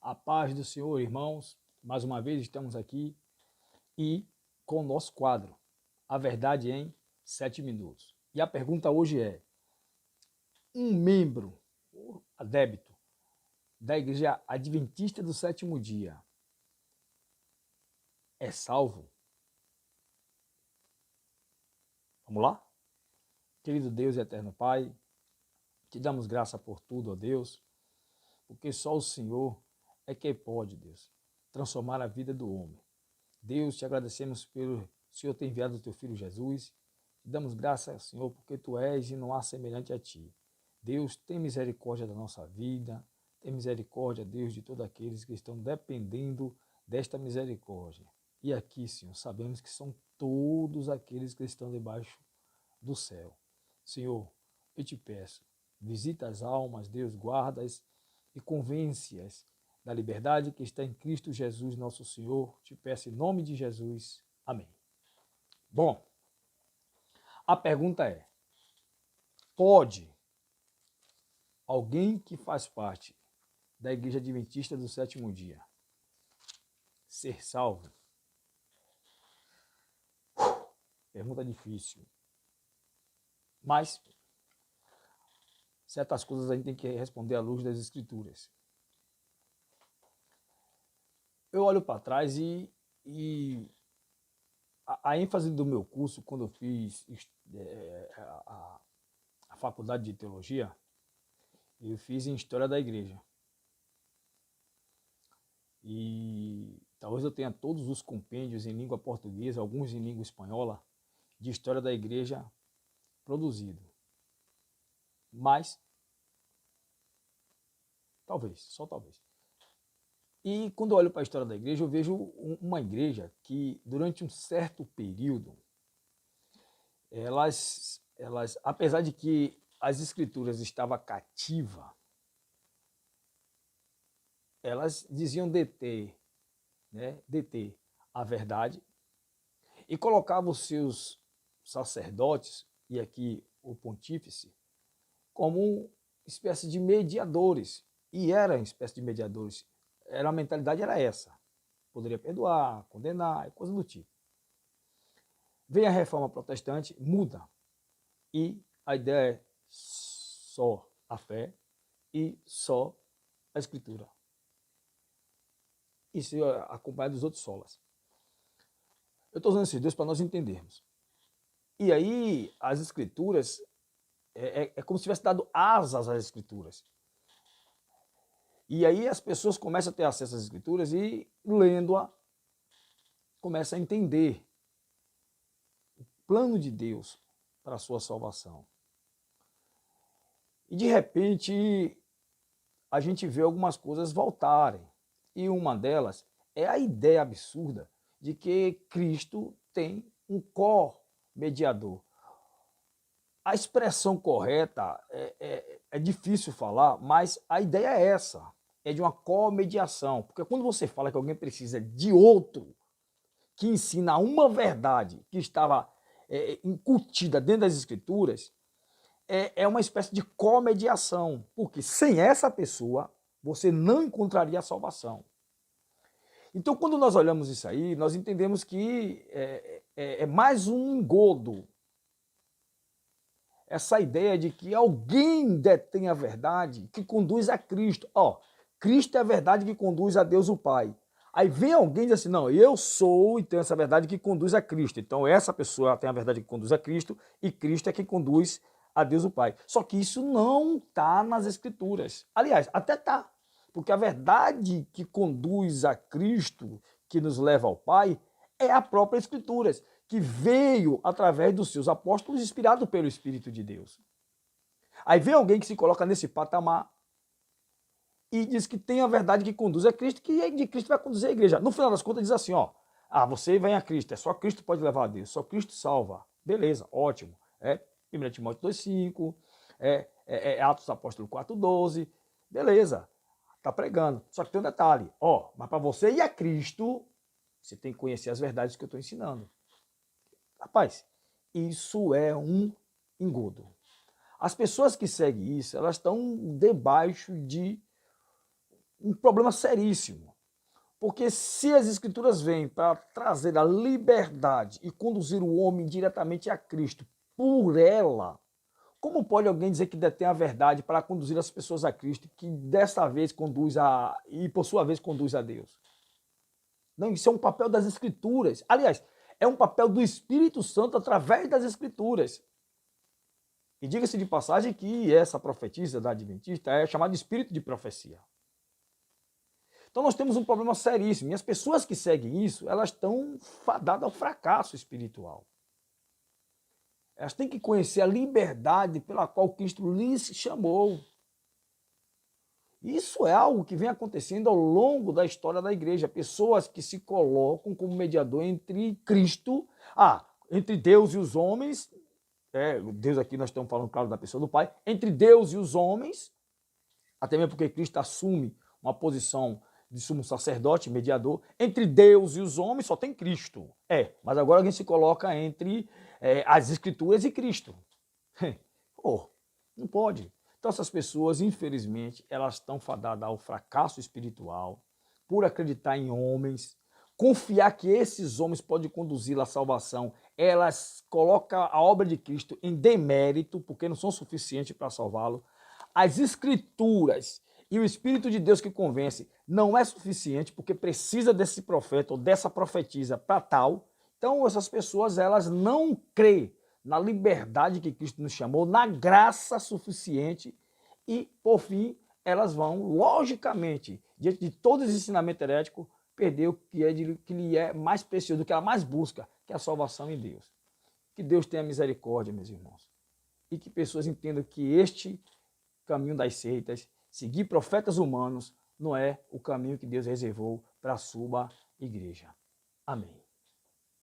A paz do Senhor, irmãos. Mais uma vez estamos aqui e com o nosso quadro, A Verdade em 7 Minutos. E a pergunta hoje é: um membro adébito da Igreja Adventista do Sétimo Dia é salvo? Vamos lá? Querido Deus e eterno Pai, te damos graça por tudo, ó Deus, porque só o Senhor é quem pode, Deus, transformar a vida do homem. Deus, te agradecemos pelo Senhor ter enviado o teu Filho Jesus. Te damos graças, Senhor, porque tu és e não há semelhante a ti. Deus, tem misericórdia da nossa vida. Tem misericórdia, Deus, de todos aqueles que estão dependendo desta misericórdia. E aqui, Senhor, sabemos que são todos aqueles que estão debaixo do céu. Senhor, eu te peço, visita as almas, Deus, guarda-as e convence-as da liberdade que está em Cristo Jesus, nosso Senhor. Te peço em nome de Jesus. Amém. Bom, a pergunta é: pode alguém que faz parte da Igreja Adventista do Sétimo Dia ser salvo? Pergunta difícil. Mas certas coisas a gente tem que responder à luz das Escrituras. Eu olho para trás e a ênfase do meu curso, quando eu fiz a faculdade de teologia, eu fiz em História da Igreja. E talvez eu tenha todos os compêndios em língua portuguesa, alguns em língua espanhola, de História da Igreja produzido. Mas, talvez, só talvez. E quando eu olho para a história da igreja, eu vejo uma igreja que, durante um certo período, elas apesar de que as escrituras estavam cativas, elas diziam deter a verdade e colocavam os seus sacerdotes, e aqui o pontífice, como uma espécie de mediadores. E eram uma espécie de mediadores. A mentalidade era essa. Poderia perdoar, condenar, coisa do tipo. Vem a reforma protestante, muda. E a ideia é só a fé e só a escritura. Isso é acompanhado dos outros solas. Eu estou usando esses dois para nós entendermos. E aí as escrituras, é como se tivesse dado asas às escrituras. E aí as pessoas começam a ter acesso às escrituras e, lendo-a, começam a entender o plano de Deus para a sua salvação. E de repente a gente vê algumas coisas voltarem. E uma delas é a ideia absurda de que Cristo tem um co-mediador. A expressão correta é difícil falar, mas a ideia é essa. É de uma co-mediação. Porque quando você fala que alguém precisa de outro que ensina uma verdade que estava incutida dentro das escrituras, é uma espécie de co-mediação. Porque sem essa pessoa, você não encontraria a salvação. Então, quando nós olhamos isso aí, nós entendemos que é mais um engodo. Essa ideia de que alguém detém a verdade que conduz a Cristo. Cristo é a verdade que conduz a Deus o Pai. Aí vem alguém e diz assim, não, eu sou e tenho essa verdade que conduz a Cristo. Então essa pessoa tem a verdade que conduz a Cristo e Cristo é quem conduz a Deus o Pai. Só que isso não está nas Escrituras. Aliás, até está. Porque a verdade que conduz a Cristo, que nos leva ao Pai, é a própria Escritura, que veio através dos seus apóstolos, inspirado pelo Espírito de Deus. Aí vem alguém que se coloca nesse patamar e diz que tem a verdade que conduz a Cristo, que de Cristo vai conduzir a igreja. No final das contas diz assim, você vem a Cristo, só Cristo pode levar a Deus, só Cristo salva. Beleza, ótimo. 1 Timóteo 2,5, Atos dos Apóstolos 4,12, beleza, tá pregando. Só que tem um detalhe, mas para você ir a Cristo, você tem que conhecer as verdades que eu estou ensinando. Rapaz, isso é um engodo. As pessoas que seguem isso, elas estão debaixo de um problema seríssimo. Porque se as Escrituras vêm para trazer a liberdade e conduzir o homem diretamente a Cristo por ela, como pode alguém dizer que detém a verdade para conduzir as pessoas a Cristo, que dessa vez conduz e por sua vez conduz a Deus? Não, isso é um papel das Escrituras. Aliás, é um papel do Espírito Santo através das Escrituras. E diga-se de passagem que essa profetisa da Adventista é chamada de espírito de profecia. Então nós temos um problema seríssimo. E as pessoas que seguem isso, elas estão fadadas ao fracasso espiritual. Elas têm que conhecer a liberdade pela qual Cristo lhes chamou. Isso é algo que vem acontecendo ao longo da história da igreja. Pessoas que se colocam como mediador entre Cristo, entre Deus e os homens. Deus aqui nós estamos falando, claro, da pessoa do Pai. Entre Deus e os homens, até mesmo porque Cristo assume uma posição de sumo sacerdote, mediador. Entre Deus e os homens só tem Cristo. Mas agora alguém se coloca entre as Escrituras e Cristo. Não pode. Então essas pessoas, infelizmente, elas estão fadadas ao fracasso espiritual por acreditar em homens, confiar que esses homens podem conduzi-la à salvação. Elas colocam a obra de Cristo em demérito, porque não são suficientes para salvá-lo. As Escrituras e o Espírito de Deus que convence não é suficiente, porque precisa desse profeta ou dessa profetisa para tal. Então essas pessoas, elas não creem na liberdade que Cristo nos chamou, na graça suficiente e, por fim, elas vão, logicamente, diante de todo esse ensinamento herético, perder o que lhe é mais precioso, o que ela mais busca, que é a salvação em Deus. Que Deus tenha misericórdia, meus irmãos, e que pessoas entendam que este caminho das seitas, seguir profetas humanos, não é o caminho que Deus reservou para a sua igreja. Amém.